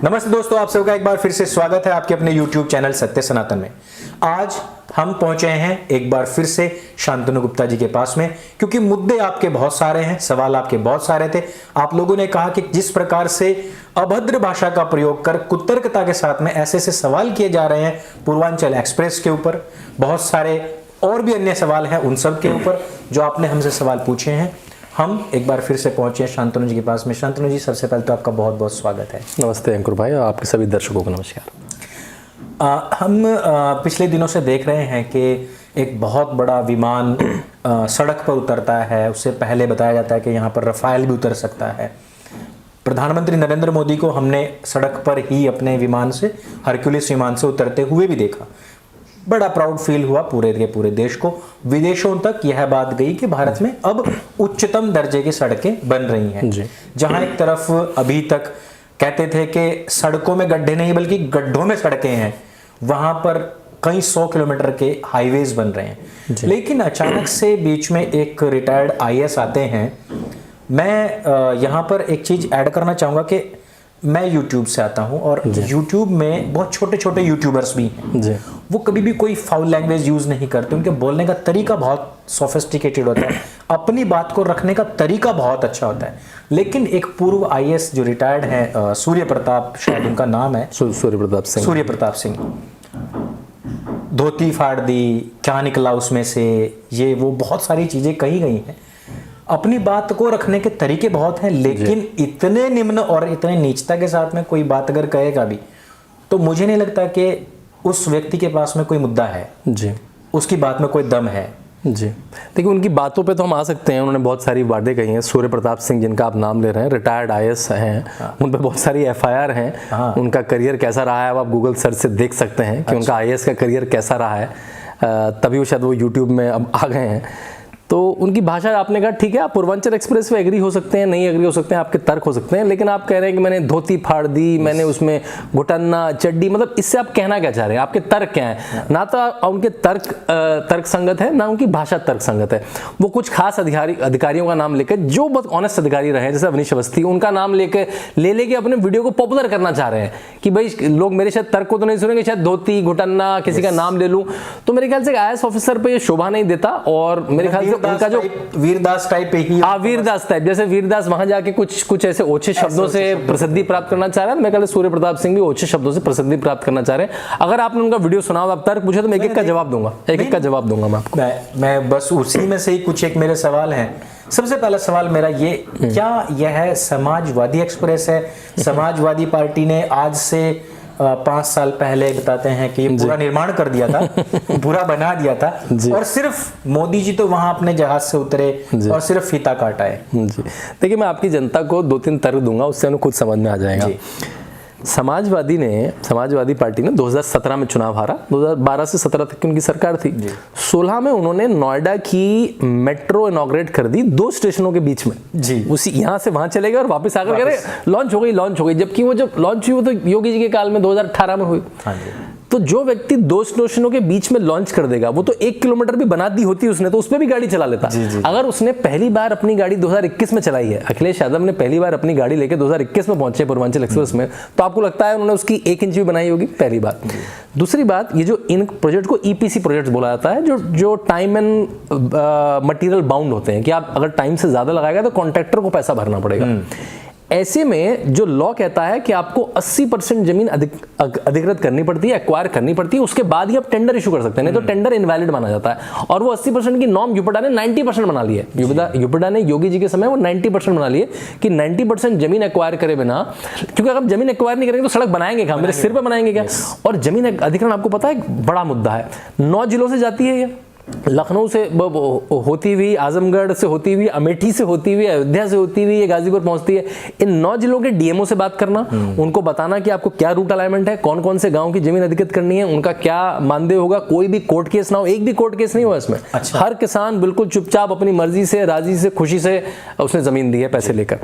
नमस्ते दोस्तों, आप सबका एक बार फिर से स्वागत है आपके अपने YouTube चैनल सत्य सनातन में। आज हम पहुंचे हैं एक बार फिर से शांतनु गुप्ता जी के पास में, क्योंकि मुद्दे आपके बहुत सारे हैं, सवाल आपके बहुत सारे थे। आप लोगों ने कहा कि जिस प्रकार से अभद्र भाषा का प्रयोग कर कुतर्कता के साथ में ऐसे ऐसे सवाल किए जा रहे हैं पूर्वांचल एक्सप्रेस के ऊपर, बहुत सारे और भी अन्य सवाल हैं उन सब के ऊपर जो आपने हमसे सवाल पूछे हैं। हम एक बार फिर से पहुंचे शांतनु जी के पास में। शांतनु जी, सबसे पहले तो आपका बहुत बहुत स्वागत है। नमस्ते अंकुर भाई, और आपके सभी दर्शकों को नमस्कार। हम पिछले दिनों से देख रहे हैं कि एक बहुत बड़ा विमान सड़क पर उतरता है। उससे पहले बताया जाता है कि यहाँ पर रफाल भी उतर सकता है। प्रधानमंत्री नरेंद्र मोदी को हमने सड़क पर ही अपने विमान से, हरक्यूलिस विमान से उतरते हुए भी देखा। बड़ा प्राउड फील हुआ पूरे के पूरे देश को। विदेशों तक यह बात गई कि भारत में अब उच्चतम दर्जे की सड़कें बन रही हैं। जहां एक तरफ अभी तक कहते थे कि सड़कों में गड्ढे नहीं बल्कि गड्ढों में सड़कें हैं, वहां पर कई 100 किलोमीटर के हाईवेज बन रहे हैं। लेकिन अचानक से बीच में एक रिटायर्ड आईएएस आते हैं। मैं यहाँ पर एक चीज ऐड करना चाहूंगा कि मैं YouTube से आता हूँ और YouTube में बहुत छोटे छोटे यूट्यूबर्स भी हैं। वो कभी भी कोई फाउल लैंग्वेज यूज नहीं करते। उनके बोलने का तरीका बहुत सोफिस्टिकेटेड होता है, अपनी बात को रखने का तरीका बहुत अच्छा होता है। लेकिन एक पूर्व आईएएस जो रिटायर्ड है, सूर्य प्रताप शायद उनका नाम है, सूर्य प्रताप सिंह, धोती फाड़ दी, क्या निकला उसमें से, ये वो बहुत सारी चीजें कही गई हैं। अपनी बात को रखने के तरीके बहुत हैं, लेकिन इतने निम्न और इतने नीचता के साथ में कोई बात अगर कहेगा भी तो मुझे नहीं लगता कि उस व्यक्ति के पास में कोई मुद्दा है जी, उसकी बात में कोई दम है जी। देखिए, उनकी बातों पे तो हम आ सकते हैं। उन्होंने बहुत सारी बातें कही हैं। सूर्य प्रताप सिंह जिनका आप नाम ले रहे हैं, रिटायर्ड आईएएस हैं। उन पे बहुत सारी एफआईआर हैं। उनका करियर कैसा रहा है आप गूगल सर्च से देख सकते हैं कि उनका आईएएस का करियर कैसा रहा है। तभी वो शायद वो यूट्यूब में अब आ गए हैं। तो उनकी भाषा आपने कहा ठीक है, आप पूर्वांचल एक्सप्रेस पे एग्री हो सकते हैं, नहीं एग्री हो सकते हैं, आपके तर्क हो सकते हैं। लेकिन आप कह रहे हैं कि मैंने धोती फाड़ दी, मैंने उसमें घुटन्ना चड्डी, मतलब इससे आप कहना क्या चाह रहे हैं? आपके तर्क क्या हैं? ना तो उनके तर्क संगत है, ना उनकी भाषा तर्क संगत है। वो कुछ खास अधिकारियों का नाम लेकर, जो बहुत ऑनेस्ट अधिकारी रहे जैसे अवनीश अवस्थी, उनका नाम लेके अपने वीडियो को पॉपुलर करना चाह रहे हैं कि भाई लोग मेरे शायद तर्क को तो नहीं सुनेंगे, शायद धोती घुटन्ना किसी का नाम ले लूं। तो मेरे ख्याल से आईएएस ऑफिसर पे ये शोभा नहीं देता। और मेरे ख्याल से उनका जो वीरदास टाइप पे ही, वीरदास टाइप, जैसे वीरदास वहां जाके कुछ ऐसे ओछे शब्दों से प्रसिद्धि प्राप्त करना चाह रहे हैं। मैं कहता सूर्य प्रताप सिंह भी ओछे शब्दों से प्रसिद्धि प्राप्त करना चाह रहे हैं। अगर आपने उनका वीडियो सुना हो, आप तर्क पूछे तो मैं एक एक का जवाब दूंगा, मैं आपको। मैं बस उसी में से ही कुछ एक मेरे सवाल हैं। सबसे पहला सवाल मेरा ये, क्या यह समाजवादी एक्सप्रेस है? समाजवादी पार्टी ने आज से 5 साल पहले बताते हैं कि ये पूरा निर्माण कर दिया था, पूरा बना दिया था, और सिर्फ मोदी जी तो वहां अपने जहाज से उतरे और सिर्फ फीता काटा है जी। देखिए, मैं आपकी जनता को 2-3 तर्क दूंगा, उससे उन्हें खुद समझ में आ जाएगा। समाजवादी पार्टी ने 2017 में चुनाव हारा। 2012 से 17 तक की उनकी सरकार थी। 16 में उन्होंने नोएडा की मेट्रो इनॉग्रेट कर दी 2 स्टेशनों के बीच में जी। उसी यहाँ से वहां चले गए और वापस आकर कह रहे लॉन्च हो गई। जबकि वो जब लॉन्च हुई वो तो योगी जी के काल में 2018 में हुई। तो जो व्यक्ति 2 स्टेशनों के बीच में लॉन्च कर देगा, वो तो 1 किलोमीटर भी बना दी होती उसने तो उसमें भी गाड़ी चला लेता। अगर उसने पहली बार अपनी गाड़ी 2021 में चलाई है, अखिलेश यादव ने पहली बार अपनी गाड़ी लेके 2021 में पहुंचे पूर्वांचल एक्सप्रेस में, तो आपको लगता है उन्होंने उसकी 1 इंच भी बनाई होगी? पहली बात। दूसरी बात, ये जो इन प्रोजेक्ट को ईपीसी प्रोजेक्ट बोला जाता है, जो टाइम एंड मटेरियल बाउंड होते हैं कि आप अगर टाइम से ज्यादा लगाएगा तो कॉन्ट्रैक्टर को पैसा भरना पड़ेगा। ऐसे में जो लॉ कहता है कि आपको 80% जमीन अधिकृत करनी पड़ती है, एक्वायर करनी पड़ती है, उसके बाद ही आप टेंडर इशू कर सकते हैं, नहीं तो टेंडर इनवैलिड माना जाता है। और वो 80% की नॉर्म यूपीडा ने 90% बना ली है। यूपीडा ने योगी जी के समय वो 90% बना लिए कि 90% जमीन एक्वायर करे बिना, क्योंकि अगर जमीन एक्वायर नहीं करेंगे तो सड़क बनाएंगे क्या? मेरे सिर पर बनाएंगे क्या? और जमीन अधिग्रहण आपको पता है बड़ा मुद्दा है। 9 जिलों से जाती है ये, लखनऊ से होती हुई, आजमगढ़ से होती हुई, अमेठी से होती हुई, अयोध्या से होती हुई, ये गाजीपुर पहुंचती है। इन 9 जिलों के डीएमओ से बात करना, उनको बताना कि आपको क्या रूट अलाइनमेंट है, कौन कौन से गांव की जमीन अधिकृत करनी है, उनका क्या मानदेय होगा। कोई भी कोर्ट केस ना हो, एक भी कोर्ट केस नहीं हुआ इसमें। हर किसान बिल्कुल चुपचाप अपनी मर्जी से, राजी से, खुशी से उसने जमीन दी है पैसे लेकर।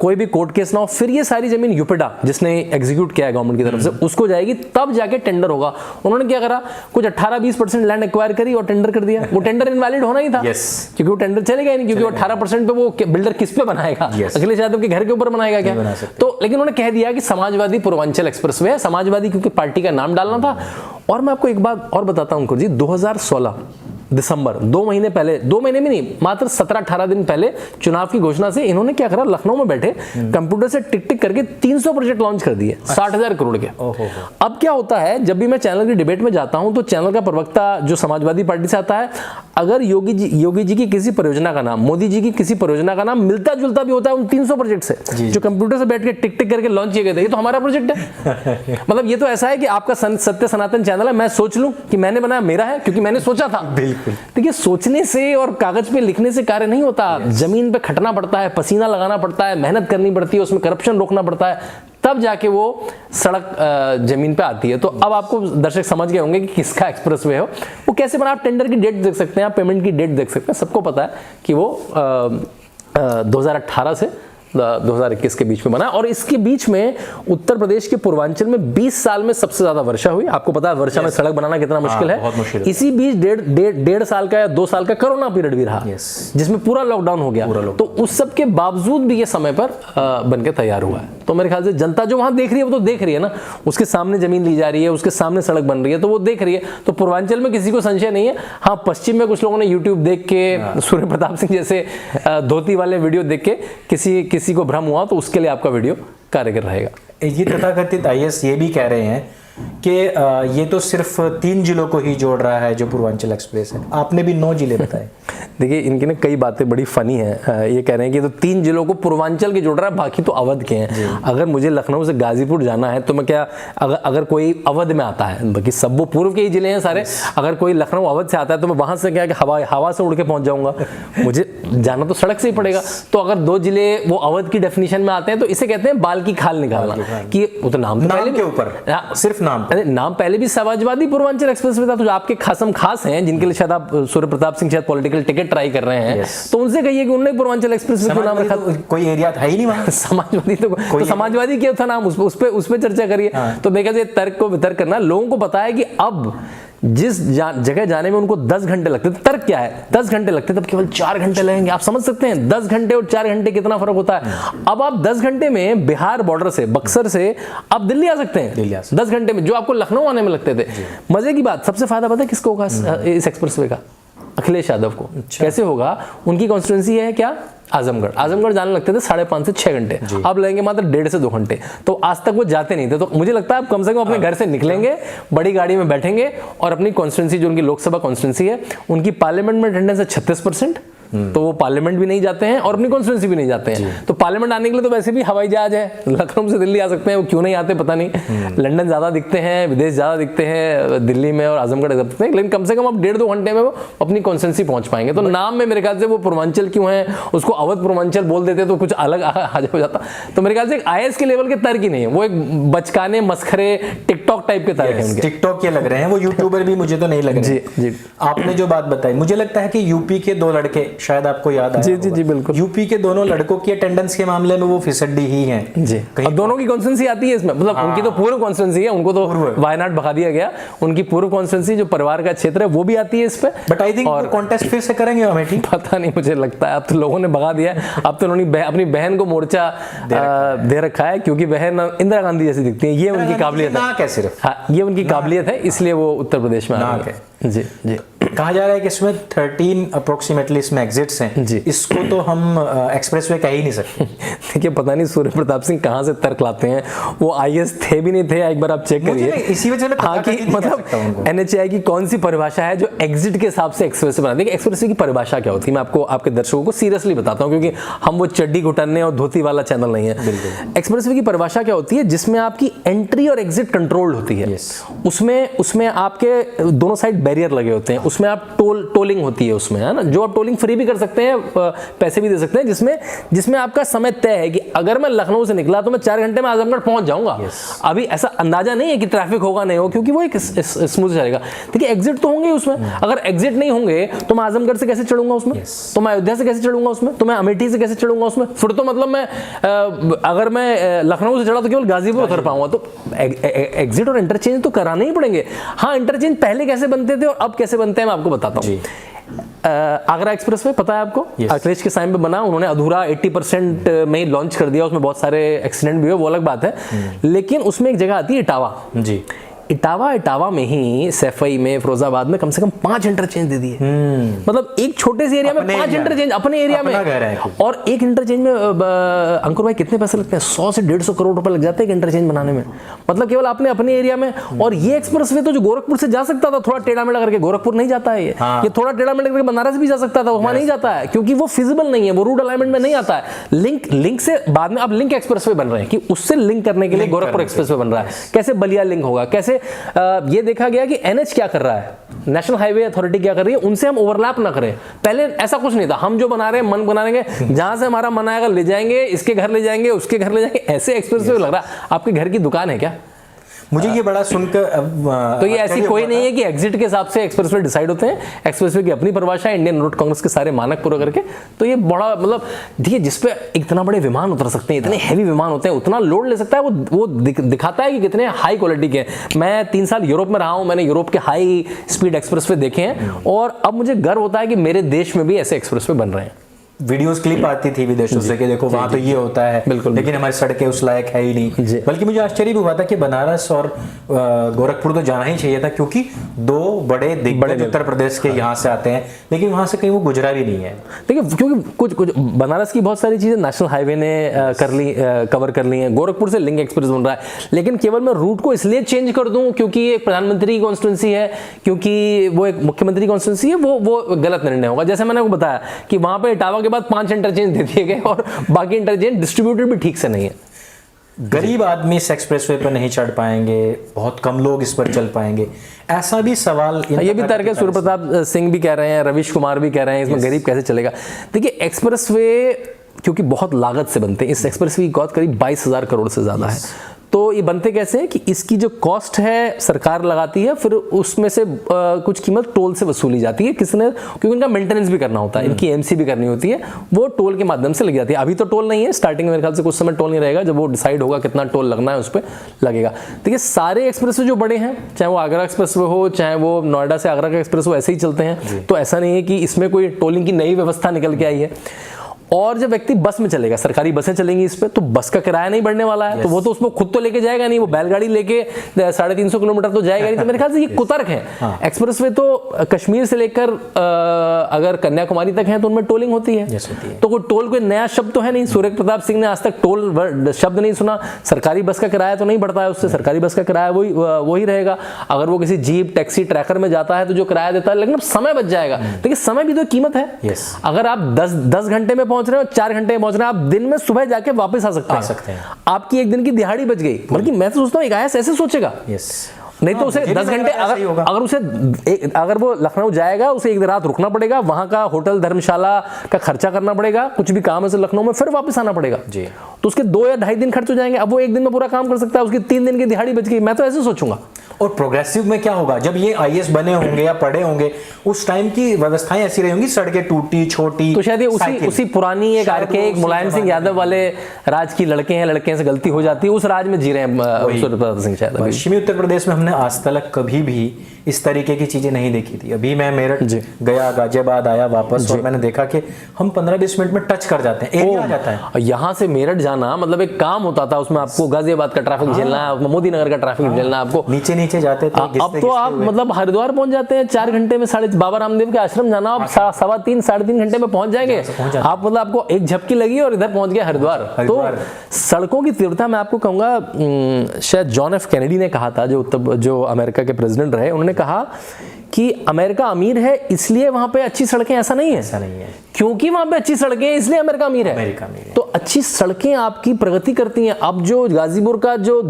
कोई भी कोर्ट केस ना हो। फिर ये सारी जमीन यूपीडा जिसने एग्जीक्यूट किया है गवर्नमेंट की तरफ से, उसको जाएगी, तब जाके टेंडर होगा। उन्होंने क्या करा, कुछ 18-20% लैंड एक्वायर करी और टेंडर कर दिया, वो टेंडर इनवैलिड होना ही था। क्योंकि वो टेंडर चलेगा ही नहीं, क्योंकि वो 18% पे वो बिल्डर किस पे बनाएगा? अखिलेश यादव के घर के ऊपर बनाएगा क्या? तो लेकिन उन्होंने कह दिया कि समाजवादी पूर्वांचल एक्सप्रेसवे है, समाजवादी क्योंकि पार्टी का नाम डालना था। और मैं आपको एक बात और बताता हूं अंकुर जी, 2016 दिसंबर, 2 महीने पहले, 2 महीने भी नहीं, मात्र 17-18 दिन पहले चुनाव की घोषणा से इन्होंने क्या करा, लखनऊ में बैठे कंप्यूटर से टिक टिक करके 300 प्रोजेक्ट लॉन्च कर दिए 60,000 करोड़ के। अब क्या होता है, जब भी मैं चैनल की डिबेट में जाता हूं तो चैनल का प्रवक्ता जो समाजवादी पार्टी से आता है, अगर योगी जी की किसी परियोजना का नाम, मोदी जी की किसी परियोजना का नाम मिलता जुलता भी होता है उन 300 प्रोजेक्ट से जो कंप्यूटर से बैठ के टिक टिक करके लॉन्च किए गए थे, ये तो हमारा प्रोजेक्ट है। मतलब ये तो ऐसा है कि आपका सत्य सनातन चैनल है, मैं सोच लूं कि मैंने बनाया, मेरा है, क्योंकि मैंने सोचा था। बिल्कुल। देखिए, सोचने से और कागज पे लिखने से कार्य नहीं होता, जमीन पे खटना पड़ता है, पसीना लगाना पड़ता है, मेहनत करनी पड़ती है, उसमें करप्शन रोकना पड़ता है, तब जाके वो सड़क जमीन पे आती है। तो अब आपको दर्शक समझ गए होंगे कि किसका एक्सप्रेसवे हो, वो कैसे बना। आप टेंडर की डेट देख सकते हैं, आप पेमेंट की डेट देख सकते हैं, सबको पता है कि वो 2018 से 2021 के बीच में बना। और इसके बीच में उत्तर प्रदेश के पूर्वांचल में 20 साल में सबसे ज्यादा वर्षा हुई। आपको पता है वर्षा में सड़क बनाना कितना मुश्किल है। इसी बीच डेढ़ साल का या 2 साल का कोरोना पीरियड भी रहा, जिसमें पूरा लॉकडाउन हो गया। तो उस सब के बावजूद भी ये समय पर बनके तैयार हुआ है। तो मेरे ख्याल से जनता जो वहां देख रही है वो तो देख रही है ना, उसके सामने जमीन ली जा रही है, उसके सामने सड़क बन रही है, तो वो देख रही है। तो पूर्वांचल में किसी को संशय नहीं है। हाँ, पश्चिम में कुछ लोगों ने यूट्यूब देख के सूर्य प्रताप सिंह जैसे धोती वाले वीडियो देख के किसी को भ्रम हुआ, तो उसके लिए आपका वीडियो कारगर रहेगा। ये तथाकथित आईएएस ये भी कह रहे हैं कि ये तो सिर्फ 3 जिलों को ही जोड़ रहा है जो पूर्वांचल एक्सप्रेस है। आपने भी 9 जिले बताए। देखिए, इनकी ना कई बातें बड़ी फनी हैं। ये कह रहे हैं कि तो 3 जिलों को पूर्वांचल के जोड़ रहा है, बाकी तो अवध के हैं। अगर मुझे लखनऊ से गाजीपुर जाना है तो मैं क्या, अगर कोई अवध में आता है, बाकी सब वो पूर्व के ही जिले हैं सारे, अगर कोई लखनऊ अवध से आता है तो मैं वहां से क्या कि हवा से उड़ के पहुंच जाऊंगा, मुझे जाना तो सड़क से ही पड़ेगा। तो अगर 2 जिले वो अवध की डेफिनेशन में आते हैं तो इसे कहते हैं बाल की खाल निकालना। कि वो तो नाम पहले के ऊपर सिर्फ नाम पहले भी समाजवादी पूर्वांचल एक्सप्रेस में था। तो जो आपके खासम खास हैं, जिनके लिए शायद आप सूर्य प्रताप सिंह शायद पॉलिटिकल टिकट ट्राई कर रहे हैं, तो उनसे कहिए कि उन्होंने पूर्वांचल एक्सप्रेस क्यों नाम रखा? कोई एरिया था ही नहीं वहां। समाजवादी तो समाजवादी क्या था नाम, उस पे चर्चा करिए। तो मैं कहते तर्क को वितर्क करना, लोगों को पता है कि अब जिस जगह जाने में उनको 10 घंटे लगते थे, तर्क क्या है, 10 घंटे लगते तब केवल 4 घंटे लगेंगे। आप समझ सकते हैं 10 घंटे और 4 घंटे कितना फर्क होता है। अब आप 10 घंटे में बिहार बॉर्डर से, बक्सर से आप दिल्ली आ सकते हैं 10 घंटे में, जो आपको लखनऊ आने में लगते थे। मजे की बात, सबसे फायदा पता है किसको होगा इस एक्सप्रेसवे का? अखिलेश यादव को। कैसे होगा? उनकी कॉन्स्टिट्यूंसी है क्या? आजमगढ़ जाने लगते थे 5.5 से 6 घंटे, अब लगेंगे मात्र 1.5 से 2 घंटे। तो आज तक वो जाते नहीं थे। तो मुझे लगता है अब कम से कम अपने घर से निकलेंगे, बड़ी गाड़ी में बैठेंगे और अपनी कॉन्स्टिट्यूंसी, जो उनकी लोकसभा कॉन्स्टिट्यूंसी है, उनकी पार्लियामेंट में अटेंडेंस है 36%, तो वो पार्लियामेंट भी नहीं जाते हैं और अपनी कॉन्स्टिट्यूंसी भी नहीं जाते हैं। तो पार्लियामेंट आने के लिए तो वैसे भी हवाई जहाज है, लखनऊ से दिल्ली आ सकते हैं, वो क्यों नहीं आते पता नहीं। लंदन ज्यादा दिखते हैं, विदेश ज्यादा दिखते हैं दिल्ली में और आजमगढ़ दिखते हैं, लेकिन कम से कम अब 1.5-2 घंटे में वो अपनी कॉन्स्टिट्यूंसी पहुंच पाएंगे। तो नाम में मेरे ख्याल से वो पूर्वांचल क्यों है, उसको अवध पूर्वांचल बोल देते तो कुछ अलग हो जाता। तो मेरे ख्याल से आईएएस के लेवल के तर्क ही नहीं है, वो एक बचकाने मस्खरे टिकटॉक टाइप के तर्क है उनके। टिकटॉक के लग रहे हैं, वो यूट्यूबर भी मुझे तो नहीं लग रहे। जी, आपने जो बात बताई, मुझे लगता है कि यूपी के 2 लड़के, शायद आपको याद जी बिल्कुल, यूपी के दोनों लड़कों की अटेंडेंस के मामले में वो फिसड्डी ही हैं जी। अब दोनों की कॉन्स्टिट्यूंसी आती है इसमें, मतलब उनकी तो पूर्व कॉन्स्टिट्यूंसी है, उनको तो वायनाड भगा दिया गया, उनकी पूर्व कॉन्स्टिट्यूंसी जो परिवार का क्षेत्र है वो भी आती है इस पे। बट आई थिंक वो कॉन्टेस्ट फिर से करेंगे अमेठी, पता नहीं, मुझे लगता है अब तो लोगों ने भगा दिया है। अब तो उन्होंने अपनी बहन को मोर्चा दे रखा है, क्योंकि बहन इंदिरा गांधी जैसी दिखती है, ये उनकी काबिलियत है, ये उनकी काबिलियत है, इसलिए वो उत्तर प्रदेश में आ गए। जी जी। कहा जा रहा है कि इसमें 13 अप्रोक्सीमेटली इसमें एग्जिट्स हैं जी। इसको तो हम एक्सप्रेसवे कह ही नहीं सकते। देखिए, पता नहीं सूर्य प्रताप सिंह कहाँ से तर्क लाते हैं, वो आईएएस थे भी नहीं थे, एक बार आप चेक करिए। इसी वजह से मतलब एनएचएआई की कौन सी परिभाषा है जो एग्जिट के हिसाब से एक्सप्रेसवे बनाती है। एक्सप्रेसवे की परिभाषा क्या होती है, मैं आपको आपके दर्शकों को सीरियसली बताता हूँ, क्योंकि हम वो चड्डी घुटने और धोती वाला चैनल नहीं है। एक्सप्रेसवे की परिभाषा क्या होती है? जिसमें आपकी एंट्री और एग्जिट कंट्रोल्ड होती है। उसमें आपके दोनों साइड बैरियर लगे होते हैं, उसमें आप टोलिंग होती है उसमें, है ना, जो आप टोलिंग फ्री भी कर सकते हैं, पैसे भी दे सकते हैं, जिसमें आपका समय तय है कि अगर मैं लखनऊ से निकला तो मैं 4 घंटे में आजमगढ़ पहुंच जाऊंगा। अभी ऐसा अंदाजा नहीं है कि ट्रैफिक होगा नहीं होगा, क्योंकि वो एक स्मूथ चलेगा। देखिए, एग्जिट तो होंगे उसमें, अगर एग्जिट नहीं होंगे तो मैं आजमगढ़ से कैसे चढ़ूंगा उसमें, तो मैं अयोध्या से कैसे चढ़ूंगा उसमें, तो मैं अमेठी से कैसे चढ़ूंगा उसमें, फिर तो मतलब मैं अगर मैं लखनऊ से चढ़ा तो केवल गाजीपुर उतर पाऊंगा। तो एग्जिट और इंटरचेंज तो कराने ही पड़ेंगे। हाँ, इंटरचेंज पहले कैसे बनते थे और अब कैसे बनते हैं मैं आपको बताता हूँ। आगरा एक्सप्रेस वे पता है आपको? अखिलेश के टाइम पे बना, उन्होंने अधूरा 80% में ही लॉन्च कर दिया, उसमें बहुत सारे एक्सीडेंट भी हुए, वो अलग बात है। लेकिन उसमें एक जगह आती है इटावा जी। इटावा में ही सैफई में, फिरोजाबाद में कम से कम 5 इंटरचेंज दे दिए। मतलब एक छोटे से एरिया में 5 इंटरचेंज अपने एरिया में। और एक इंटरचेंज में अंकुर भाई कितने पैसे लगते हैं? 100 से 150 करोड़ रुपए लग जाते हैं एक इंटरचेंज बनाने में, मतलब केवल आपने अपने एरिया में। और ये एक्सप्रेसवे तो जो गोरखपुर से जा सकता था, थोड़ा टेढ़ा मेढ़ा करके, गोरखपुर नहीं जाता है ये थोड़ा टेढ़ा मेढ़ा करके बनारस भी जा सकता था, वहां नहीं जाता है क्योंकि वो फिजिबल नहीं है, वो रूट अलाइनमेंट में नहीं आता है। लिंक से बाद में अब लिंक एक्सप्रेसवे बन रहे हैं कि उससे लिंक करने के लिए गोरखपुर एक्सप्रेसवे बन रहा है। कैसे बलिया लिंक होगा, कैसे ये देखा गया कि एनएच क्या कर रहा है, नेशनल हाईवे अथॉरिटी क्या कर रही है, उनसे हम ओवरलैप ना करें। पहले ऐसा कुछ नहीं था, हम जो बना रहे हैं मन बनाएंगे, जहां से हमारा मन आएगा ले जाएंगे, इसके घर ले जाएंगे, उसके घर ले जाएंगे, ऐसे एक्सप्रेसवे लग रहा है आपके घर की दुकान है क्या? मुझे ये बड़ा सुनकर तो ये ऐसी कोई नहीं है कि एग्जिट के हिसाब से एक्सप्रेसवे डिसाइड होते हैं। एक्सप्रेसवे की अपनी परिभाषा है, इंडियन रोड कांग्रेस के सारे मानक पूरा करके। तो ये बड़ा मतलब देखिए, जिसपे इतना बड़े विमान उतर सकते हैं, इतने हैवी विमान होते हैं, उतना लोड ले सकता है, वो दिखाता है कि कितने हाई क्वालिटी के हैं। मैं 3 साल यूरोप में रहा हूं, मैंने यूरोप के हाई स्पीड एक्सप्रेसवे देखे हैं और अब मुझे गर्व होता है कि मेरे देश में भी ऐसे एक्सप्रेसवे बन रहे हैं। वीडियोस क्लिप आती थी विदेशों से कि देखो वहां तो ये होता है, बिल्कुल, लेकिन हमारी सड़कें उस लायक है ही नहीं। बल्कि मुझे आश्चर्य भी हुआ था कि बनारस और गोरखपुर तो जाना ही चाहिए था, क्योंकि 2 बड़े दिग्गज उत्तर प्रदेश के यहाँ से आते हैं, लेकिन वहां से कहीं वो गुजरा भी नहीं है। देखिए, क्योंकि कुछ बनारस की बहुत सारी चीजें नेशनल हाईवे ने कवर कर ली हैं, गोरखपुर से लिंक एक्सप्रेस बन रहा है, लेकिन केवल मैं रूट को इसलिए चेंज कर दूं क्योंकि एक प्रधानमंत्री की कॉन्स्टिट्यूंसी है, क्योंकि वो एक मुख्यमंत्री की कॉन्स्टिट्यूंसी है, वो गलत निर्णय होगा। जैसे मैंने आपको बताया कि वहां पे इटावा के बाद 5 इंटरचेंज दे दिए गए और बाकी इंटरचेंज डिस्ट्रीब्यूटेड भी ठीक से नहीं है। गरीब आदमी इस एक्सप्रेसवे पर नहीं चढ़ पाएंगे, बहुत कम लोग इस पर चल पाएंगे, ऐसा भी सवाल ये भी तर्क है। सूर्य प्रताप सिंह भी कह रहे हैं, रविश कुमार भी कह रहे हैं, इसमें गरीब कैसे चलेगा। देखिए, एक्सप्रेसवे क्योंकि बहुत लागत से बनते हैं, इस एक्सप्रेसवे की कॉस्ट करीब 22,000 करोड़ से ज्यादा है। तो ये बनते कैसे हैं कि इसकी जो कॉस्ट है सरकार लगाती है, फिर उसमें से कुछ कीमत टोल से वसूली जाती है। किसने? क्योंकि इनका मेंटेनेंस भी करना होता है, इनकी एमसी भी करनी होती है, वो टोल के माध्यम से लग जाती है। अभी तो टोल नहीं है, स्टार्टिंग में मेरे ख्याल से कुछ समय टोल नहीं रहेगा, जब वो डिसाइड होगा कितना टोल लगना है उस पर लगेगा। देखिए, सारे एक्सप्रेसवे जो बड़े हैं, चाहे वो आगरा एक्सप्रेसवे हो, चाहे वो नोएडा से आगरा का एक्सप्रेस हो, ऐसे ही चलते हैं। तो ऐसा नहीं है कि इसमें कोई टोलिंग की नई व्यवस्था निकल के आई है। और जब व्यक्ति बस में चलेगा, सरकारी बसें चलेंगी इस पे, तो बस का किराया नहीं बढ़ने वाला है। तो वो तो उसमें खुद तो लेके जाएगा नहीं, वो बैलगाड़ी लेके 350 किलोमीटर तो जाएगा नहीं। तो मेरे ख्याल से ये कुतर्क है। एक्सप्रेसवे तो कश्मीर से लेकर अगर कन्याकुमारी तक है तो उनमें टोलिंग होती है। तो कोई टोल कोई नया शब्द तो है नहीं। सूर्य प्रताप सिंह ने आज तक टोल शब्द नहीं सुना। सरकारी बस का किराया तो नहीं बढ़ता है उससे, सरकारी बस का किराया वही रहेगा। अगर वो किसी जीप, टैक्सी, ट्रैकर में जाता है तो जो किराया देता है, लेकिन अब समय बच जाएगा। देखिए, समय भी तो कीमत है। अगर आप 10 घंटे में पहुंच रहे हो, 4 घंटे में पहुंच रहे हैं, आप दिन में सुबह जाके वापस आ सकते हैं। आपकी एक दिन की दिहाड़ी बच गई। बल्कि मैं तो सोचता हूं एक आईएएस ऐसे सोचेगा। नहीं तो उसे 10 घंटे अगर वो लखनऊ जाएगा, उसे एक रात रुकना पड़ेगा, वहां का होटल धर्मशाला का खर्चा करना पड़ेगा, कुछ भी काम है लखनऊ में, फिर वापस आना पड़ेगा जी। तो उसके 2 या 2.5 दिन खर्च हो जाएंगे। अब वो एक दिन में पूरा काम कर सकता है, उसकी 3 दिन की दिहाड़ी बच गई। मैं तो ऐसे सोचूंगा। और प्रोग्रेसिव में क्या होगा, जब ये आईएएस बने होंगे या पढ़े होंगे, उस टाइम की व्यवस्थाएं ऐसी रही होंगी, सड़कें टूटी छोटी, तो शायद उसी पुरानी एक आरके, एक मुलायम सिंह यादव वाले राज की लड़के से गलती हो जाती है, उस राज में जी रहे हैं सूर्य प्रताप सिंह शायद। पश्चिमी उत्तर प्रदेश में हमने आज तक कभी भी इस तरीके की चीजें नहीं देखी थी। अभी मैं मेरठ गया, गाजियाबाद आया वापस, और मैंने देखा कि हम 15-20 मिनट में टच कर जाते हैं, एरिया आ जाता है। यहाँ से मेरठ जाना मतलब एक काम होता था, उसमें आपको गाजियाबाद का ट्रैफिक झेलना है, मोदी नगर का ट्रैफिक झेलना है, आपको नीचे जाते थे। अब तो आप मतलब हरिद्वार पहुंच जाते हैं 4 घंटे में। बाबा रामदेव के आश्रम जाना, आप 3.25 साढ़े 3 घंटे में पहुंच जाएंगे आप। मतलब आपको एक झपकी लगी और इधर पहुंच गया हरिद्वार। तो सड़कों की तीव्रता मैं आपको कहूंगा, शायद जॉन एफ कैनेडी ने कहा था, जो अमेरिका के प्रेसिडेंट रहे, उन्होंने कहा कि अमेरिका अमीर है इसलिए वहां पे अच्छी सड़कें, ऐसा नहीं है क्योंकि वहां पे अच्छी सड़कें हैं इसलिए अमेरिका अमीर है। तो अच्छी सड़कें आपकी प्रगति करती हैं। अब जो गाजीपुर का जो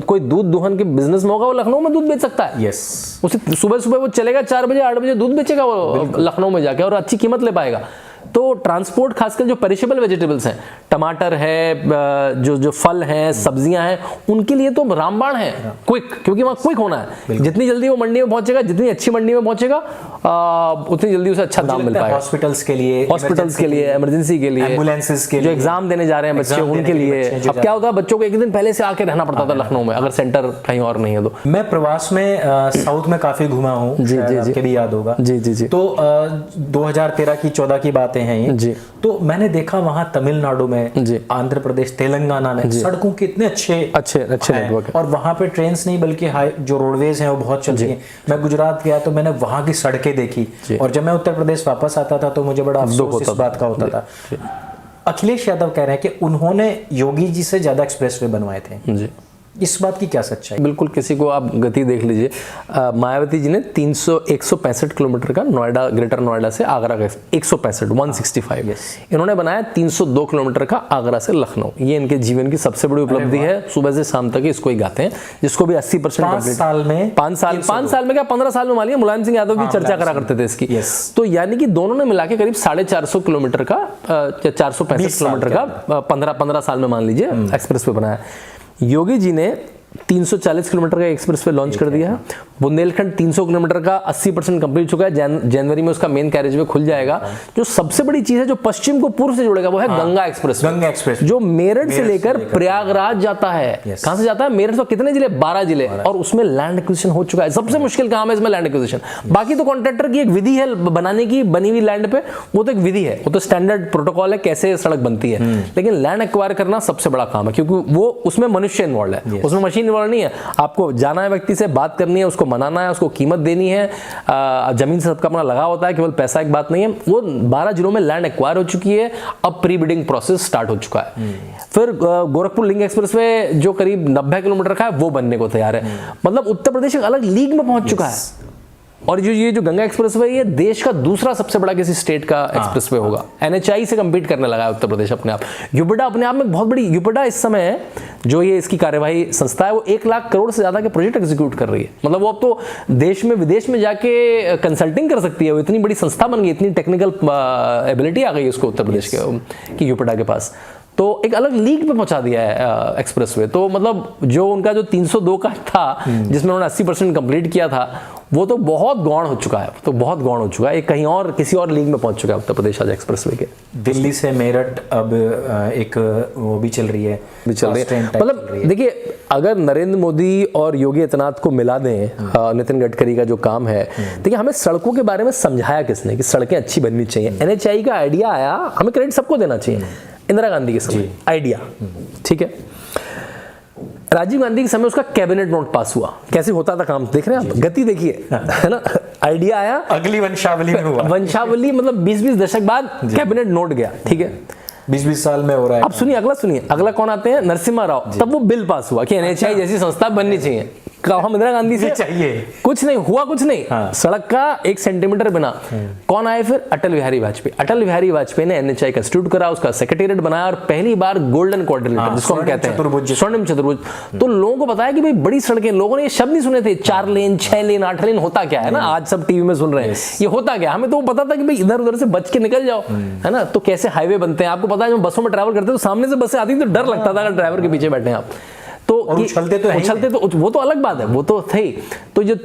कोई दूध दोहन के बिजनेस में होगा, वो लखनऊ में दूध बेच सकता है। उसे सुबह वो चलेगा 4 बजे 8 बजे दूध बेचेगा वो लखनऊ में जाके, और अच्छी कीमत ले पाएगा। तो ट्रांसपोर्ट, खासकर जो पेरिशेबल वेजिटेबल्स हैं, टमाटर है, जो फल हैं, सब्जियां हैं, उनके लिए तो रामबाण है क्विक, क्योंकि वहां क्विक होना है। जितनी जल्दी वो मंडी में पहुंचेगा, जितनी अच्छी मंडी में पहुंचेगा, उतनी जल्दी उसे अच्छा दाम मिल पाएगा। हॉस्पिटल्स के लिए, इमरजेंसी के लिए, एम्बुलेंसेस के लिए, जो एग्जाम देने जा रहे हैं बच्चे, उनके लिए। अब क्या होता है, बच्चों को एक दिन पहले से आके रहना पड़ता था लखनऊ में, अगर सेंटर कहीं और नहीं है तो। मैं प्रवास में साउथ में काफी घूमा हूँ, आपके भी याद होगा। जी। तो 2013 की 14 की बातें हैं ये जी। तो मैंने देखा वहां तमिलनाडु में, आंध्र प्रदेश, तेलंगाना में सड़कों के इतने अच्छे नेटवर्क है। और वहां पे ट्रेन नहीं बल्कि जो रोडवेज हैं वो बहुत चलती हैं। मैं गुजरात गया तो मैंने वहां की सड़कें देखी, और जब मैं उत्तर प्रदेश वापस आता था तो मुझे बड़ा अफसोस इस बात का होता था। अखिलेश यादव कह रहे हैं कि उन्होंने योगी जी से ज्यादा एक्सप्रेसवे बनवाए थे जी। इस बात की क्या सच्चाई? बिल्कुल, किसी को आप गति देख लीजिए। मायावती जी ने 165 किलोमीटर का नोएडा, ग्रेटर नोएडा से आगरा का 165 इन्होंने बनाया 302 किलोमीटर का आगरा से लखनऊ। ये इनके जीवन की सबसे बड़ी उपलब्धि है। सुबह से शाम तक इसको ही गाते हैं, जिसको भी 80% 5 साल में 5 साल में क्या 15 साल में मानिए, मुलायम सिंह यादव की चर्चा करा करते थे इसकी। तो यानी कि दोनों ने मिला के करीब 450 किलोमीटर का, 465 किलोमीटर का 15 साल में मान लीजिए एक्सप्रेस वे बनाया। योगी जी ने 340 किलोमीटर का एक्सप्रेस वे लॉन्च कर दिया है। बुंदेलखंड 300 किलोमीटर का 80% कंप्लीट चुका है। जनवरी में उसका मेन कैरेज वे खुल जाएगा। जो सबसे बड़ी चीज है, जो पश्चिम को पूर्व से जोड़ेगा, वो है गंगा एक्सप्रेस, जो मेरठ से लेकर प्रयागराज जाता है। कहां से जाता है? मेरठ से। कितने जिले? 12 जिले, और उसमें लैंड एक्विजिशन हो चुका है। सबसे मुश्किल काम है इसमें लैंड एक्विजिशन। बाकी तो कॉन्ट्रैक्टर की एक विधि है बनाने की, बनी हुई लैंड पे, वो तो एक विधि है, वो तो स्टैंडर्ड प्रोटोकॉल है कैसे सड़क बनती है। लेकिन लैंड एक्वायर करना सबसे बड़ा काम है, क्योंकि वो उसमें मनुष्य इन्वॉल्व है, उसमें मशीन इन्वॉल्व नहीं है। आपको जाना है, व्यक्ति से बात करनी है, उसको मनाना है, उसको कीमत देनी है। जमीन से सबका अपना लगा होता है, केवल पैसा एक बात नहीं है। वो 12 जिलों में लैंड एक्वायर हो चुकी है। अब प्री बिडिंग प्रोसेस स्टार्ट हो चुका है। फिर गोरखपुर लिंक एक्सप्रेसवे जो करीब 90 किलोमीटर का है, वो बनने को तैयार है। मतलब उत्तर प्रदेश एक अलग लीग में पहुंच चुका है। और ये जो गंगा एक्सप्रेसवे, ये देश का दूसरा सबसे बड़ा किसी स्टेट का एक्सप्रेसवे होगा। NHAI से कंपीट करने लगा है उत्तर प्रदेश अपने आप। यूपीडा अपने आप में बहुत बड़ी, यूपीडा इस समय जो ये इसकी कार्यवाही संस्था है, वो 1 लाख करोड़ से ज्यादा के प्रोजेक्ट एग्जीक्यूट कर रही है। मतलब वो अब तो देश में विदेश में जाके कंसल्टिंग कर सकती है। वो इतनी बड़ी संस्था बन गई, इतनी टेक्निकल एबिलिटी आ गई उसको उत्तर प्रदेश की यूपीडा के पास। तो एक अलग लीग पे पहुंचा दिया है एक्सप्रेसवे। तो मतलब जो उनका जो 302 का था, जिसमें उन्होंने 80% कंप्लीट किया था, वो तो बहुत गौण हो चुका है। तो बहुत गौण हो चुका है, कहीं और किसी और लीग में पहुंच चुका है उत्तर प्रदेश आज एक्सप्रेसवे के। दिल्ली से मेरठ अब एक वो भी चल रही है, मतलब देखिए, अगर नरेंद्र मोदी और योगी आदित्यनाथ को मिला दें, नितिन गडकरी का जो काम है, देखिए हमें सड़कों के बारे में समझाया किसने कि सड़कें अच्छी बननी चाहिए। NHAI का आइडिया आया, हमें क्रेडिट सबको देना चाहिए, इंदिरा गांधी के समय आइडिया, ठीक है। राजीव गांधी के समय उसका कैबिनेट नोट पास हुआ। कैसे होता था काम, देख रहे हैं आप, गति देखिए, है ना। आइडिया आया, अगली वंशावली में हुआ। वंशावली मतलब 20-20 दशक बाद कैबिनेट नोट गया, ठीक है। 20-20 साल में हो रहा है। अब सुनिए, अगला कौन आते हैं? नरसिम्हा राव। तब वो बिल पास हुआ कि NHAI जैसी संस्था बननी चाहिए। हम इंदिरा गांधी से चाहिए, कुछ नहीं हुआ, कुछ नहीं। सड़क का 1 सेंटीमीटर बना। कौन आए फिर? अटल बिहारी वाजपेयी। अटल बिहारी वाजपेयी ने NHAI का इंस्टीट्यूट करा, उसका सेक्रेटेरिएट बनाया, और पहली बार गोल्डन क्वाड्रिलेटरल, जिसको हम कहते हैं स्वर्णिम चतुर्भुज, तो लोगों को बताया कि भाई बड़ी सड़कें। लोगों ने ये शब्द नहीं सुने थे, 4 लेन, 6 लेन, 8 लेन होता क्या है ना। आज सब टीवी में सुन रहे हैं ये होता क्या। हमें तो पता था कि भाई इधर उधर से बच के निकल जाओ, है ना। तो कैसे हाईवे बनते हैं आपको पता है। जब बसों में ट्रैवल करते तो सामने से बसें आती तो डर लगता था अगर ड्राइवर के पीछे बैठे आप। तो उछलते तो वो तो अलग बात है, वो तो थे। तो जो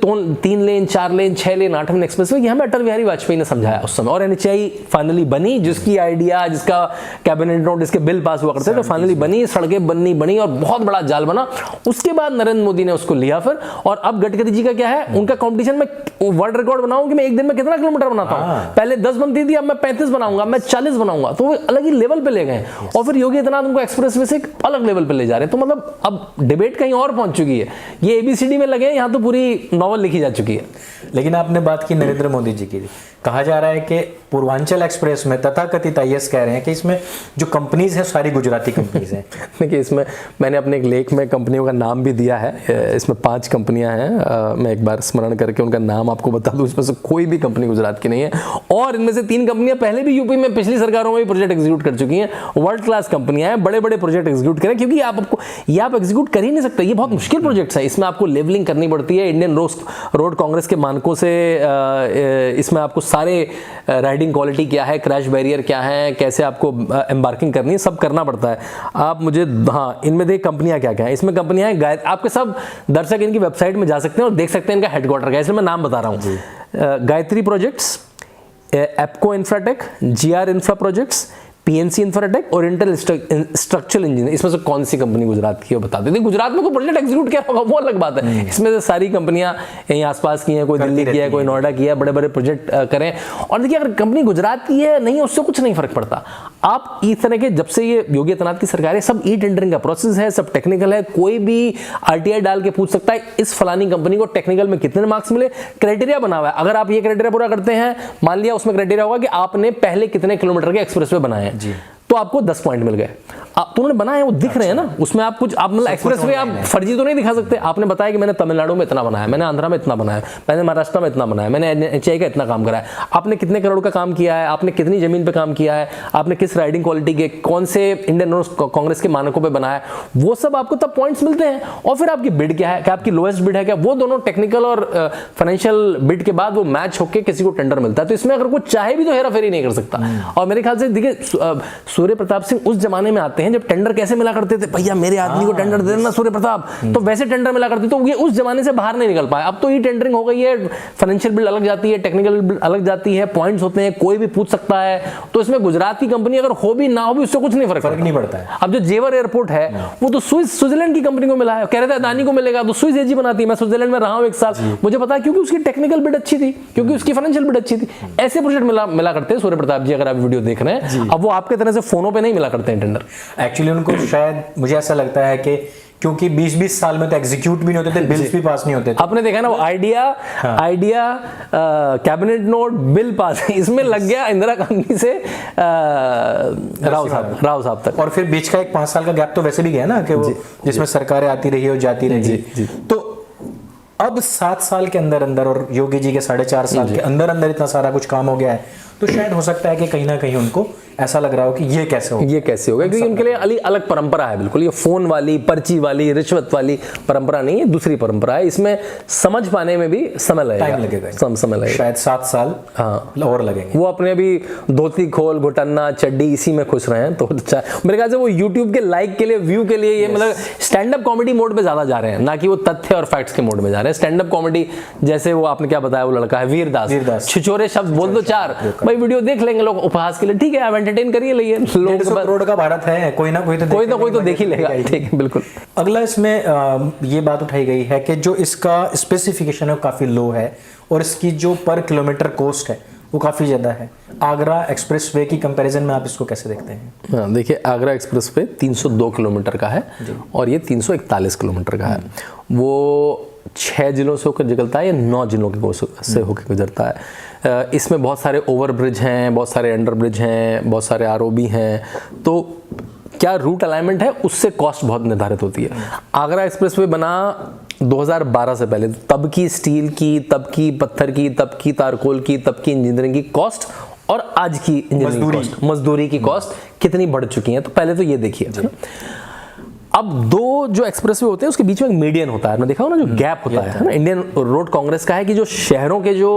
3 लेन, 4 लेन, 6 लेन, 8 लेन एक्सप्रेसवे, ये हमें अटल बिहारी वाजपेयी ने समझाया उस समय। और NHAI फाइनली बनी, जिसकी आइडिया, जिसका कैबिनेट नोट, जिसके बिल पास हुआ करते थे, तो फाइनली बनी, सड़कें बनी और बहुत बड़ा जाल बना। उसके बाद नरेंद्र मोदी ने उसको लिया फिर। और अब गडकरी जी का क्या है, उनका कॉम्पिटिशन में वर्ल्ड रिकॉर्ड बनाऊं कि मैं एक दिन में कितना किलोमीटर बनाता हूं। पहले 10 बनती थी, अब मैं 35 बनाऊंगा, मैं 40 बनाऊंगा। तो वो अलग ही लेवल पे ले गए। और फिर योगी आदित्यनाथ उनको एक्सप्रेसवे से एक अलग लेवल पे ले जा रहे हैं। तो मतलब अब डिबेट कहीं और पहुंच चुकी है। ये ABCD में लगे, यहां तो पूरी नॉवल लिखी जा चुकी है। लेकिन आपने बात की नरेंद्र मोदी जी की, कहा जा रहा है कि पूर्वांचल एक्सप्रेस में तथाकथित IAS कह रहे हैं कि इसमें जो कंपनीज हैं सारी गुजराती कंपनीज हैं। देखिए, इसमें मैंने अपने एक लेख में कंपनियों का नाम भी दिया है। इसमें 5 कंपनियां हैं। मैं एक बार स्मरण करके उनका नाम आपको बता दूं, इसमें से कोई भी कंपनी गुजरात की नहीं है। और इनमें से 3 कंपनियां पहले भी यूपी में पिछली सरकारों में भी प्रोजेक्ट एग्जीक्यूट कर चुकी हैं। वर्ल्ड क्लास कंपनियां हैं, बड़े बड़े प्रोजेक्ट एग्जीक्यूट करें, क्योंकि आप एग्जीक्यूट एग्जीक्यूट कर ही नहीं सकते, ये बहुत मुश्किल प्रोजेक्ट्स है। इसमें आपको लेवलिंग करनी पड़ती है इंडियन रोड कांग्रेस के मानकों से, इसमें आपको सारे राइडिंग क्वालिटी क्या है, क्रैश बैरियर क्या है, कैसे आपको एम्बार्किंग करनी है, सब करना पड़ता है। आप मुझे, हाँ, इनमें देख कंपनियां क्या क्या है। इसमें कंपनियां हैं, आपके सब दर्शक इनकी वेबसाइट में जा सकते हैं और देख सकते हैं इनका हेडक्वार्टर क्या है, इसलिए मैं नाम बता रहा हूँ। गायत्री प्रोजेक्ट्स, एप्को इंफ्राटेक, जीआर इंफ्रा प्रोजेक्ट्स, पीएनसी इंफ्राटेक, ओरिएंटल स्ट्रक्चरल इंजीनियर। इसमें से कौन सी कंपनी गुजरात की है बता देते। गुजरात में कोई प्रोजेक्ट एग्जीक्यूट किया होगा वो अलग बात है, इसमें से सारी कंपनियां यहीं आसपास की हैं, कोई दिल्ली की है, कोई नोएडा की है, बड़े बड़े प्रोजेक्ट करें। और देखिए अगर कंपनी गुजरात की है नहीं, उससे कुछ नहीं फर्क पड़ता। आप इस तरह के, जब से ये योगी आदित्यनाथ की सरकार है, सब ई टेंडरिंग का प्रोसेस है, सब टेक्निकल है, कोई भी आरटीआई डाल के पूछ सकता है इस फलानी कंपनी को टेक्निकल में कितने मार्क्स मिले, क्राइटेरिया बना हुआ है। अगर आप ये क्राइटेरिया पूरा करते हैं, मान लिया उसमें क्राइटेरिया होगा कि आपने पहले कितने किलोमीटर के एक्सप्रेसवे बनाए हैं, तो आपको 10 पॉइंट मिल गए। तो उन्होंने बनाए वो दिख रहे हैं ना, उसमें आप कुछ, आप मतलब एक्सप्रेसवे आप फर्जी तो नहीं दिखा सकते। आपने बताया कि मैंने तमिलनाडु में इतना बनाया, मैंने आंध्रा में इतना बनाया, मैंने महाराष्ट्र में इतना बनाया, मैंने एचआई का इतना काम करा है, आपने कितने करोड़ का काम किया है, आपने कितनी जमीन पे काम किया है, आपने किस राइडिंग क्वालिटी के, कौन से इंडियन कांग्रेस के मानकों पे बनाया, वो सब आपको तब पॉइंट्स मिलते हैं। और फिर आपकी बिड क्या है, क्या आपकी लोएस्ट बिड है क्या, वो दोनों टेक्निकल और फाइनेंशियल बिड के बाद वो मैच होकर किसी को टेंडर मिलता है। तो इसमें अगर कोई चाहे भी तो हेरा फेरी नहीं कर सकता। और मेरे ख्याल से देखिए सूर्य प्रताप सिंह उस जमाने में आते हैं जब टेंडर कैसे मिला करते थे, भैया मेरे आदमी को टेंडर दे देना सूर्य प्रताप, तो वैसे टेंडर मिला करते, तो ये उस जमाने से बाहर नहीं निकल पाए। अब तो ये टेंडरिंग हो गई है, फाइनेंशियल बिल अलग जाती है, टेक्निकल बिल अलग जाती है, पॉइंट्स होते हैं, कोई भी पूछ सकता है। तो इसमें गुजरात की कंपनी अगर हो भी ना हो भी उससे कुछ नहीं फर्क नहीं पड़ता है। अब जो जेवर एयरपोर्ट है वो तो स्विट्जरलैंड की कंपनी को मिला है, कह रहे थे अदानी को मिलेगा, तो स्विस एजी बनाती है। मैं स्विट्जरलैंड में रहा हूं 1 साल, मुझे पता है, क्योंकि उसकी टेक्निकल बिड अच्छी थी, क्योंकि उसकी फाइनेंशियल बिड अच्छी थी। ऐसे प्रोजेक्ट मिला करते हैं सूर्य प्रताप जी, अगर आप वीडियो देख रहे हैं। अब वो आपके तरह से फोनों पे नहीं मिला करते हैं टेंडर। एक्चुअली उनको शायद मुझे ऐसा लगता है कि क्योंकि 20-20 साल में तो एग्जीक्यूट भी नहीं होते थे, बिल्स भी पास नहीं होते थे। आपने देखा ना वो idea cabinet note bill pass, इसमें लग गया इंदिरा गांधी से राव साहब तक। और फिर बीच का एक 5 साल का गैप तो वैसे भी गया ना, कि वो जिसमें सरकारें आती रही और जाती रही। तो अब 7 साल के अंदर अंदर और योगी जी के 4.5 साल के अंदर अंदर इतना सारा कुछ काम हो गया है, तो शायद हो सकता है कि कहीं ना कहीं उनको ऐसा लग रहा हो कि ये कैसे होगा, क्योंकि उनके लिए अलग परंपरा है बिल्कुल। ये फोन वाली, पर्ची वाली, रिश्वत वाली परंपरा नहीं है, दूसरी परंपरा है। इसमें समझ पाने में भी समय लगेगा, समय लगेगा, शायद 7 साल और लगेंगे। वो अपने अभी धोती खोल, घुटन्ना, चड्डी इसी में खुश रहे हैं। तो मेरे ख्याल से वो यूट्यूब के लाइक के लिए, व्यू के लिए, ये मतलब स्टैंड अप कॉमेडी मोड पे ज्यादा जा रहे हैं, ना कि वो तथ्य और फैक्ट्स के मोड में जा रहे हैं। स्टैंड अप कॉमेडी जैसे वो आपने क्या बताया, वो लड़का है वीरदास, छिछोरे शब्द बोल दो 4, भाई वीडियो देख लेंगे लोग उपहास के लिए, ठीक है, आप एंटरटेन करिए, लिए लोग। 150 करोड़ का भारत है, कोई ना कोई तो देख ही लेगा, ठीक है, बिल्कुल। अगला इसमें ये बात उठाई गई है कि जो इसका स्पेसिफिकेशन है वो काफी लो है और इसकी जो पर किलोमीटर कॉस्ट है वो काफी ज्यादा है। आगरा एक्सप्रेसवे की कंपैरिजन में आप इसको कैसे देखते हैं? देखिए, आगरा एक्सप्रेसवे 302 किलोमीटर का है और ये 341 किलोमीटर का है। वो 6 जिलों से होकर निकलता है या 9 जिलों से होकर गुजरता है। इसमें बहुत सारे ओवर ब्रिज हैं, बहुत सारे अंडर ब्रिज हैं, बहुत सारे आरओबी हैं। तो क्या रूट अलाइनमेंट है, उससे कॉस्ट बहुत निर्धारित होती है। आगरा एक्सप्रेसवे बना 2012 से पहले, तब की स्टील की, तब की पत्थर की, तब की तारकोल की, तब की इंजीनियरिंग की कॉस्ट और आज की इंजीनियरिंग मजदूरी की कॉस्ट कितनी बढ़ चुकी है। तो पहले तो ये देखिए, अब 2 जो एक्सप्रेसवे होते हैं उसके बीच में एक मीडियन होता है, आपने देखा हो ना, जो गैप होता है ना। इंडियन रोड कांग्रेस का है कि जो शहरों के जो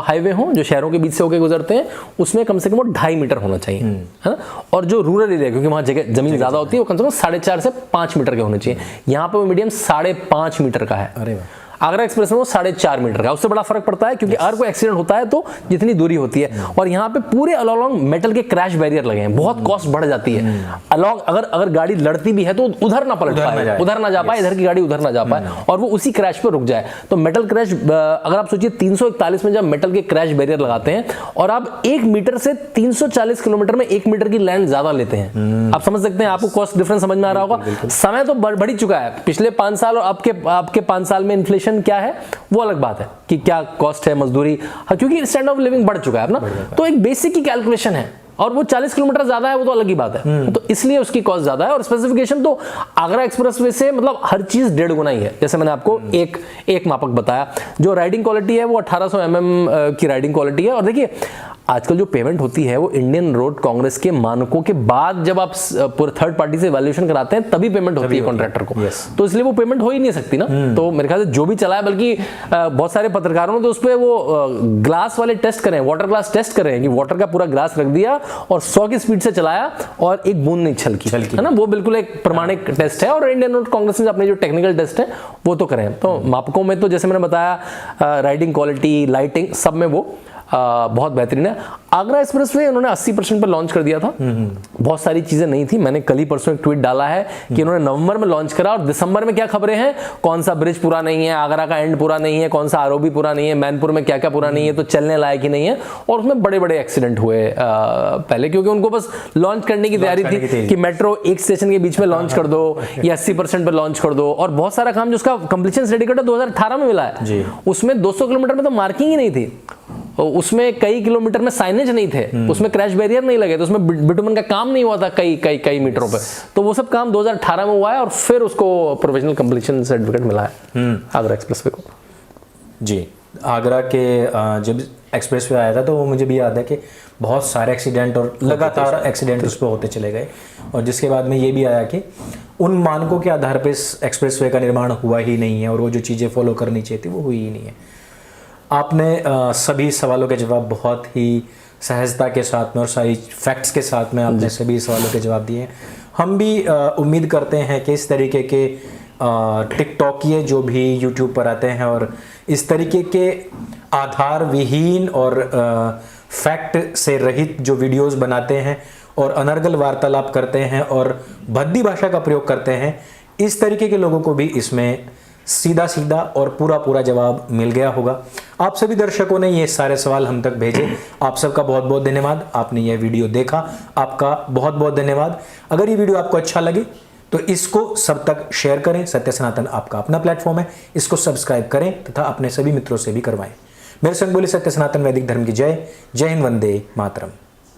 हाईवे हों, जो शहरों के बीच से होकर गुजरते हैं, उसमें कम से कम 2.5 मीटर होना चाहिए, है ना। और जो रूरल एरिया, क्योंकि वहाँ जगह जमीन ज्यादा होती है, वो कम से कम 4.5 से 5 मीटर के होने चाहिए। यहाँ पे वो मीडियम 5.5 मीटर का है। अरे वाह। आगरा एक्सप्रेस में वो 4.5 मीटर का, उससे बड़ा फर्क पड़ता है, क्योंकि अगर कोई एक्सीडेंट होता है तो जितनी दूरी होती है। और यहाँ पे पूरे अलॉन्ग मेटल के क्रैश बैरियर लगे हैं, बहुत कॉस्ट बढ़ जाती है। अलॉन्ग अगर गाड़ी लड़ती भी है तो उधर ना पलट पाए, उधर ना जा पाए, इधर की गाड़ी उधर ना जा पाए और वो उसी क्रैश पे रुक जाए। तो मेटल क्रैश, अगर आप सोचिए 341 में जब मेटल के क्रैश बैरियर लगाते हैं और आप 1 मीटर से 340 किलोमीटर में 1 मीटर की लैंड ज्यादा लेते हैं, आप समझ सकते हैं, आपको कॉस्ट डिफरेंस समझ में आ रहा होगा। समय तो बढ़ ही चुका है, पिछले 5 साल और आपके 5 साल में इन्फ्लेशन क्या है वो अलग बात है कि क्या कॉस्ट है, मजदूरी, क्योंकि स्टैंडर्ड ऑफ लिविंग बढ़ चुका है ना। तो एक बेसिक की कैलकुलेशन है और वो 40 किलोमीटर ज्यादा है, वो तो अलग ही बात है। तो इसलिए उसकी कॉस्ट ज्यादा है। और स्पेसिफिकेशन तो आगरा एक्सप्रेसवे से मतलब हर चीज 1.5 गुना ही है। जैसे मैंने आपको एक मापक बताया, जो राइडिंग क्वालिटी है वो 1800 mm की राइडिंग क्वालिटी है। और देखिए, आजकल जो पेमेंट होती है वो इंडियन रोड कांग्रेस के मानकों के बाद जब आप पूरे थर्ड पार्टी से वैल्यूएशन कराते हैं तभी पेमेंट होती है कॉन्ट्रैक्टर को। तो इसलिए वो पेमेंट हो ही नहीं सकती ना। तो मेरे ख्याल से जो भी चला है, बल्कि बहुत सारे पत्रकारों ने तो उस पर वो ग्लास वाले टेस्ट करें, वाटर ग्लास टेस्ट करें कि वाटर का पूरा ग्लास रख दिया और 100 की स्पीड से चलाया और एक बूंद नहीं छलकी, है ना। वो बिल्कुल एक प्रमाणिक टेस्ट है और इंडियन रोड कांग्रेस ने अपने जो टेक्निकल टेस्ट है वो तो करें। तो मापकों में तो जैसे मैंने बताया, राइडिंग क्वालिटी, लाइटिंग, सब में वो बहुत बेहतरीन है। आगरा एक्सप्रेसवे उन्होंने 80% पर लॉन्च कर दिया था। बहुत सारी चीजें नहीं थी। मैंने कल ही परसों एक ट्वीट डाला है कि उन्होंने नवंबर में लॉन्च करा और दिसंबर में क्या खबरें हैं, कौन सा ब्रिज पूरा नहीं है, आगरा का एंड पूरा नहीं है, कौन सा आरओबी पूरा नहीं है, मैनपुर में क्या क्या पूरा नहीं है, तो चलने लायक ही नहीं है। और उसमें बड़े बड़े एक्सीडेंट हुए पहले, क्योंकि उनको बस लॉन्च करने की तैयारी थी कि मेट्रो एक स्टेशन के बीच में लॉन्च कर दो या 80% पर लॉन्च कर दो। और बहुत सारा काम जो उसका कंप्लीशन सर्टिफिकेट 2018 में मिला है, उसमें 200 किलोमीटर में तो मार्किंग ही नहीं थी, उसमें कई किलोमीटर में साइनेज नहीं थे, उसमें क्रैश बैरियर नहीं लगे, तो उसमें बिटुमन का काम नहीं हुआ था कई मीटरों पे। तो वो सब काम 2018 में हुआ है और फिर उसको प्रोविजनल कंप्लीशन सर्टिफिकेट मिला है आगरा एक्सप्रेसवे को। जी, आगरा के जब एक्सप्रेसवे आया था तो वो मुझे भी याद है कि बहुत सारे एक्सीडेंट और लगातार एक्सीडेंट उस पर होते चले गए, और जिसके बाद में ये भी आया कि उन मानकों के आधार पर इस एक्सप्रेसवे का निर्माण हुआ ही नहीं है और वो जो चीज़ें फॉलो करनी चाहिए थी वो हुई ही नहीं है। आपने सभी सवालों के जवाब बहुत ही सहजता के साथ में और सारी फैक्ट्स के साथ में आपने सभी सवालों के जवाब दिए हैं। हम भी उम्मीद करते हैं कि इस तरीके के टिकटॉकिए जो भी यूट्यूब पर आते हैं और इस तरीके के आधार विहीन और फैक्ट से रहित जो वीडियोस बनाते हैं और अनर्गल वार्तालाप करते हैं और भद्दी भाषा का प्रयोग करते हैं, इस तरीके के लोगों को भी इसमें सीधा सीधा और पूरा पूरा जवाब मिल गया होगा। आप सभी दर्शकों ने ये सारे सवाल हम तक भेजे, आप सबका बहुत बहुत धन्यवाद। आपने ये वीडियो देखा, आपका बहुत बहुत धन्यवाद। अगर ये वीडियो आपको अच्छा लगे तो इसको सब तक शेयर करें। सत्य सनातन आपका अपना प्लेटफॉर्म है, इसको सब्सक्राइब करें तथा अपने सभी मित्रों से भी करवाएं। मेरे संग बोले सत्य सनातन वैदिक धर्म की जय। जय हिंद, वंदे मातरम।